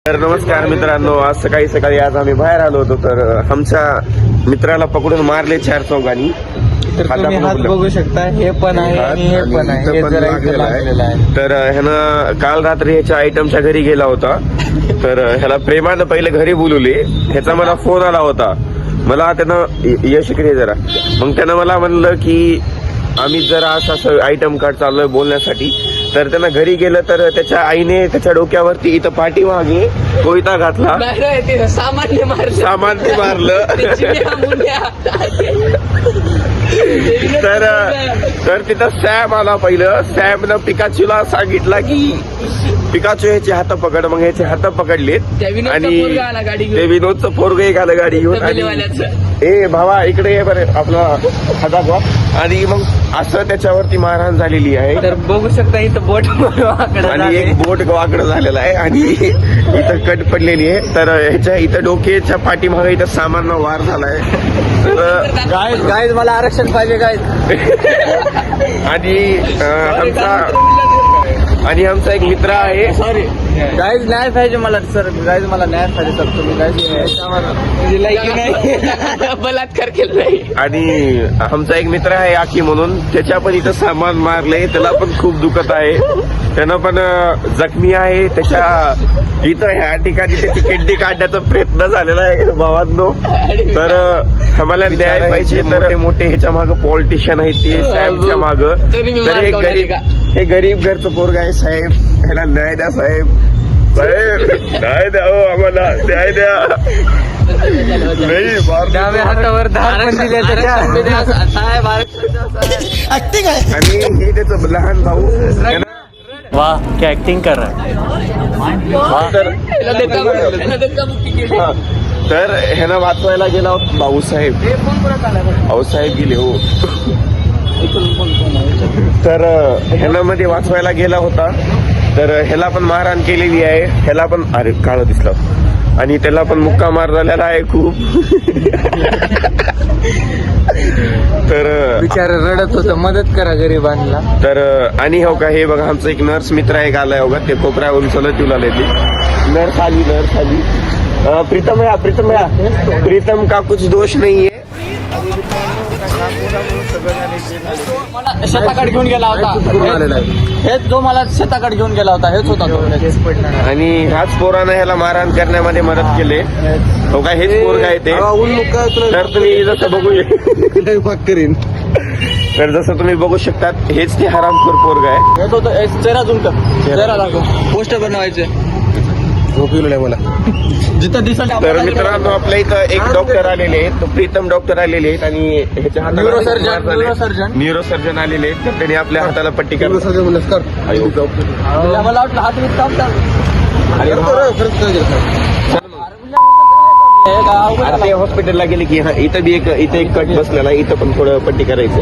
तर नमस्कार मित्रांनो, आज सकाळी आज आम्ही बाहेर आलो होतो. तर आमच्या मित्राला पकडून मारले 4 चौघांनी. तर तुम्ही हात बघू शकता, हे पण आहे आणि हे पण आहे, हे जरा इथं लागलेलं आहे. तर ह्यानं काल रात्री ह्याच्या आयटमच्या घरी गेला होता. तर ह्याला प्रेमानं पहिले घरी बोलवले. ह्याचा मला फोन आला होता. मला त्यानं यश इकडे जरा, मग त्यानं मला म्हणलं की आम्ही जरा असं आयटम कार्ड चाललोय बोलण्यासाठी. तर त्यांना घरी गेलं तर त्याच्या आईने त्याच्या डोक्यावरती इथं पाठीमागे कोयता घातला. सामान्य मारलं. तर तिथं सॅम आला. पहिलं सॅमनं पिकाचूला सांगितलं की पिकाचू ह्याचे हात पकड. मग ह्याचे हात पकडलेत आणि ते विनोदचं पोरग एक आलं गाडी घेऊन. ए भावा इकडे ये बरं आपला हात दाखवा. आणि मग असं त्याच्यावरती मारहाण झालेली आहे. तर बघू शकता इथं बोट आणि एक बोट वाकडं झालेलं आहे आणि इथं कट पडलेली आहे. तर ह्याच्या इथं डोक्याच्या पाठीमागे इथं सामान वार झालाय. गाईज मला आरक्षण पाहिजे गाईज. आणि आमचा एक मित्र आहे. सॉरी गाईज, न्याय पाहिजे मला सर. गाईज मला न्याय पाहिजे सर. तुम्ही गाईज बलात्कार केला नाही. आणि आमचा एक मित्र आहे आखी म्हणून, त्याच्या पण इथं सामान मारले. त्याला पण खूप दुखत आहे. त्यानं पण जखमी आहे. त्याच्या इथं ह्या ठिकाणी त्याची किडनी काढण्याचा प्रयत्न झालेला आहे भावांनो. तर आम्हाला न्याय पाहिजे. तर मोठे ह्याच्या मागं पॉलिटिशियन आहेत ते सॅमच्या मागं. तर हे गरीब घरचं पोरग आहे साहेब. ह्याला न्याय द्या साहेब. न्याय द्या हो, आम्हाला न्याय द्या. डाव्या हातावर धार पण दिले साहेब. आणि हे त्याचं लहान भाऊ. वाह क्या ऍक्टिंग कर रहा तर ह्यानं वाचवायला गेला होता भाऊसाहेब गेले हो. तर ह्याला मध्ये वाचवायला गेला होता. तर ह्याला पण मारहाण केलेली आहे. ह्याला पण अरे काळं दिसलं. आणि त्याला पण मुक्का मार झालेला आहे खूप. तर बिचार रडत होतं, मदत करा गरिबांना. तर आणि हो का हे बघा आमचा एक नर्स मित्र आहे आलाय हो का. ते कोपऱ्यावरून चलत येऊ लागले. ते नर्स आली. प्रीतम का कुछ दोष नाही आहे. मला शेताकडे घेऊन गेला होता. हेच जो मला शेताकडे घेऊन गेला होता हेच होता तो. आणि ह्याच पोरानं ह्याला मारहाण करण्यामध्ये मदत केले हो का. हेच पोरग आहे ते. तर तुम्ही जसं तर जसं तुम्ही बघू शकतात हेच ते हरामखोर पोरग आहे. हेच होतं. चेहरा झुमत चेहरा दाखव. पोस्टर बनवायचे मला. जिथं दिसत. तर मित्रांनो आपल्या इथं एक डॉक्टर आलेले आहेत. तो प्रीतम डॉक्टर आलेले आहेत. आणि ह्याच्या न्यूरोसर्जन आलेले आहेत. तर त्यांनी आपल्या हाताला पट्टी करून मला वाटलं हात मी ते हॉस्पिटलला गेले की इथं एक कट बसलेला. इथं पण थोडं पट्टी करायचं.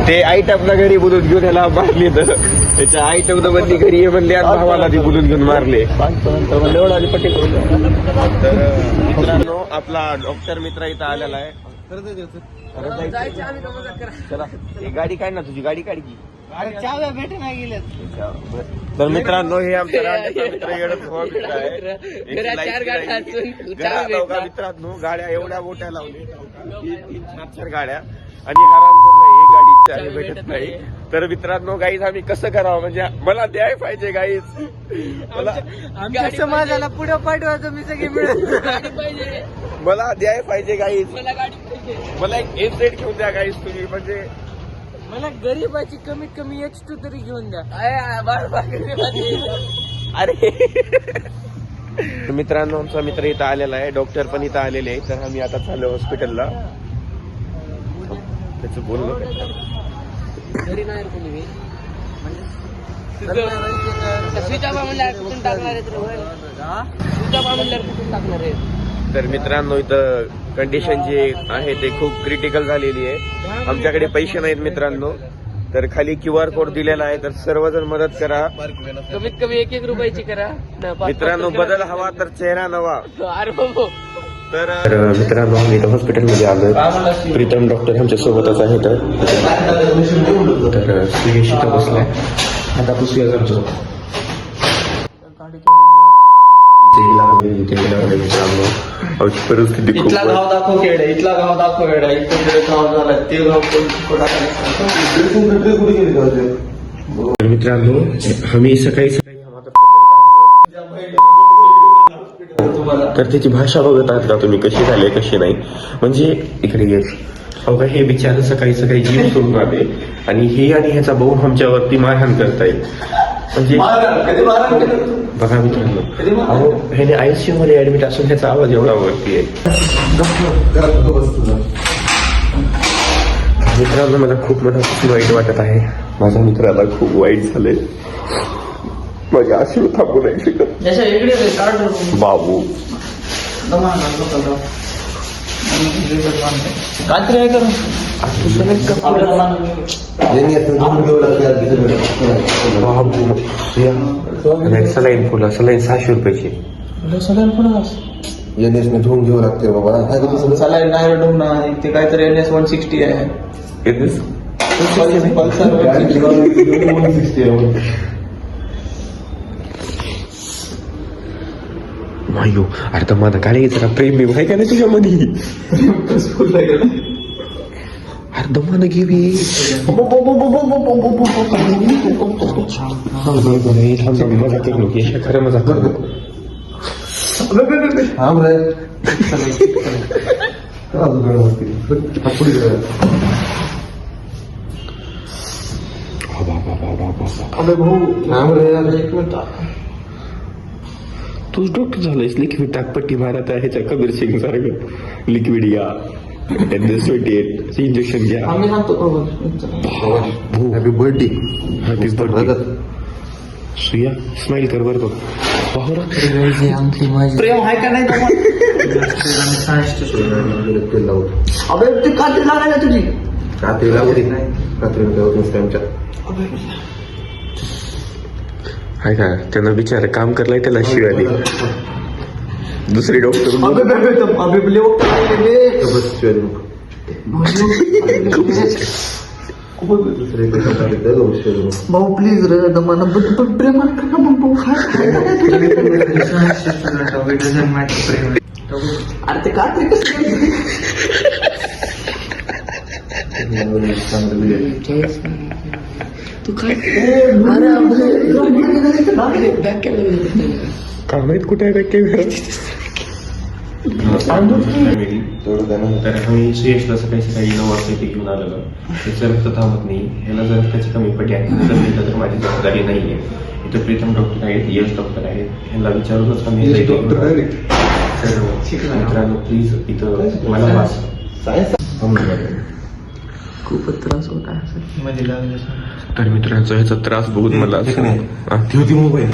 ते आयटमला घरी बोलून घेऊन ह्याला मारले. तर त्याच्या आयटम बदली घरी ये म्हणले आणि भावाला ती बोलून घेऊन मारले. पट्टी करून. तर मित्रांनो आपला डॉक्टर मित्र इथं आलेला आहे. चला गाडी काढ ना, तुझी गाडी काढ की. भेटे नाही गेले. तर मित्रांनो हे आमचा मित्र मित्रांनो गाड्या एवढ्या मोठ्या लावल्या. 3-4 गाड्या. आणि हरामखोरला एक गाडी भेटत नाही. तर मित्रांनो गाईज आम्ही कसं करावं. म्हणजे मला द्याय पाहिजे गाईज. आमच्या समाजाला पुढे पाठवायचं मी सगळे मिळून. मला द्याय पाहिजे गाईज. मला एक एसेट घेऊन द्या गाईज तुम्ही. म्हणजे मला गरीबाची कमीत कमी H2 तरी घेऊन द्या. अरे मित्रांनो आमचा मित्र इथं आलेला आहे. डॉक्टर पण इथं आलेले आहे. तर आम्ही आता चाललो हॉस्पिटलला. त्याचं बोललो घरी नाही रे कोणी. स्विचाबा म्हणल्यावर कुठून टाकणार आहे. स्विचाबा म्हणल्यावर कुठून टाकणार आहे. तर मित्रांनो इथं कंडिशन जी आहे ते खूप क्रिटिकल झालेली आहे. आमच्याकडे पैसे नाहीत मित्रांनो. तर खाली QR कोड दिलेला आहे. तर सर्वजण मदत करा. कमीत कमी 1 रुपयाची करा मित्रांनो. बदल हवा तर चेहरा नवा. अरे बाबा. तर मित्रांनो आम्ही इथं हॉस्पिटलमध्ये आलो. प्रीतम डॉक्टर आमच्या सोबतच आहेत. तर सुयश इथं बसलाय. आता पुसूया आमच्यासोबत. आमची परिस्थिती खूप इथला गाव दाखव केडे, इथला गाव दाखव केडे, इकडे गाव झाला ते गाव कोण तर मित्रांनो आम्ही सकाळी तर त्याची भाषा बघत आहात का तुम्ही, कशी झाली कशी नाही. म्हणजे इकडे ये अवघा हे बिचार सकाळी सकाळी जीव सोडून आले आणि हे आणि ह्याचा भाऊ आमच्यावरती मारहाण करताय. म्हणजे बघा मित्रांनो, अहो ह्याने ICU मध्ये ऍडमिट असून ह्याचा आवाज एवढा वरती आहे. मित्रांनो मला खूप मनापासून वाईट वाटत आहे. माझ्या मित्राला खूप वाईट झालंय. माझे अश्रू थांबू नाही शकत. बाबू कात्री आहे करून सलाईन फुला सलाईन 600 रुपयाची NS ने धुवून घ्यावं लागते बाबा. सलाईन नाही रडून ते काहीतरी NS 160 आहे. मायो अरे तर माझा गाडी जरा प्रेम आहे का नाही तुझ्यामध्ये. अरे दमान घेवी मजा करू नको, खरं मजा करू नको. तूच डॉक्टर झालायस. लिक्विड टाकपट्टी मारत आहे ह्याच्या कबीर सिंग सारखं. लिक्विड या इंजेक्शन घ्या. आम्ही सांगतो हॅपी बर्थडे. हॅपी बर्थडे सुया. स्माइल कर बरं बघ. प्रेम आहे का नाही अबे ती कात्री लागायला तुझी रात्री लावली रात्री हाय का त्यांना बिचार काम करलाय त्याला शिवाली. दुसरी डॉक्टर भाऊ प्लीज रे दमाना प्रेमान अरे ते कात्री काय माहित कुठे आहे कॅमेरा. तर आम्ही सुयशला सकाळी सकाळी 9 वाजता इथे घेऊन आलेलो. त्याचं रक्त थांबत नाही. ह्याला जर रक्ताची कमी पडली आहे तर माझी जबाबदारी नाही आहे. इथं प्रीतम डॉक्टर आहेत, यश डॉक्टर आहेत. ह्याला विचारूनच आम्ही मित्रांनो प्लीज इथं मला वाच. खूपच त्रास होत आहे. तर मित्रांचा ह्याचा त्रास बघून मला मोबाईल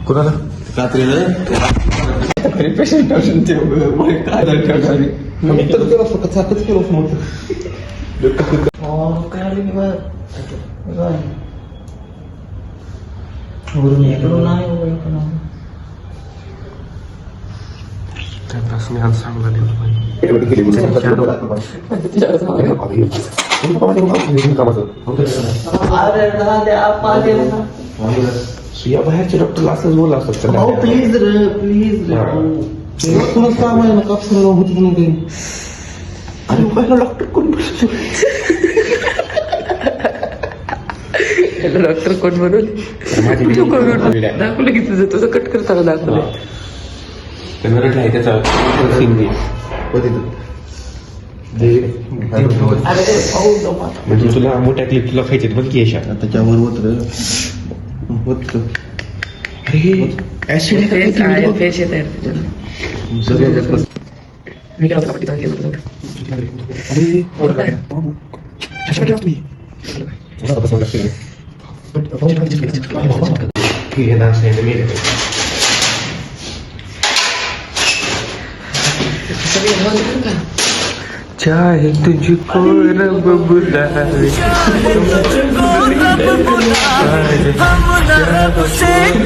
कोणाला पेशंट असून ते काय सुया बाहेरचे डॉक्टरला असंच बोला असतात. प्लीज रे प्लीज काम आहे ना कापसा होत म्हणून काही. अरे पहिला डॉक्टर कोण डॉक्टर कोण म्हणून दाखवलं की तुझं कट करताना दाखवलं. रटला आहे त्याचा म्हणजे तुला मोठ्या क्लिप तुला खायचे बघ की यशा त्याच्यावर होत अरे ऍसिड पेश येत आहे मी काय चाहे तुझको रब बुलावे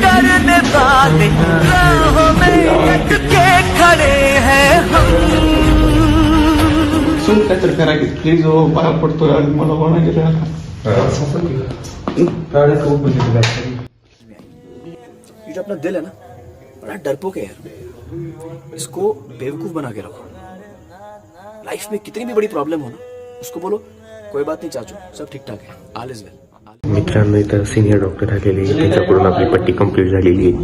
करने वाले राहों में अटके खड़े हैं हम. सुन काय तर करा की प्लीज हो पाया पडतो मला कोणा गेला ये जो अपना दिल है ना, बड़ा डरपोक है यार, इसको बेवकूफ बना के रखो। लाइफ में कितनी भी बड़ी प्रॉब्लम हो ना, उसको बोलो कोई बात नहीं चाचू, सब ठीक ठाक है, ऑल इज वेल। मित्रांनो इथं सिनियर डॉक्टर आलेले, त्यांच्याकडून आपली पट्टी कंप्लीट झालेली आहे.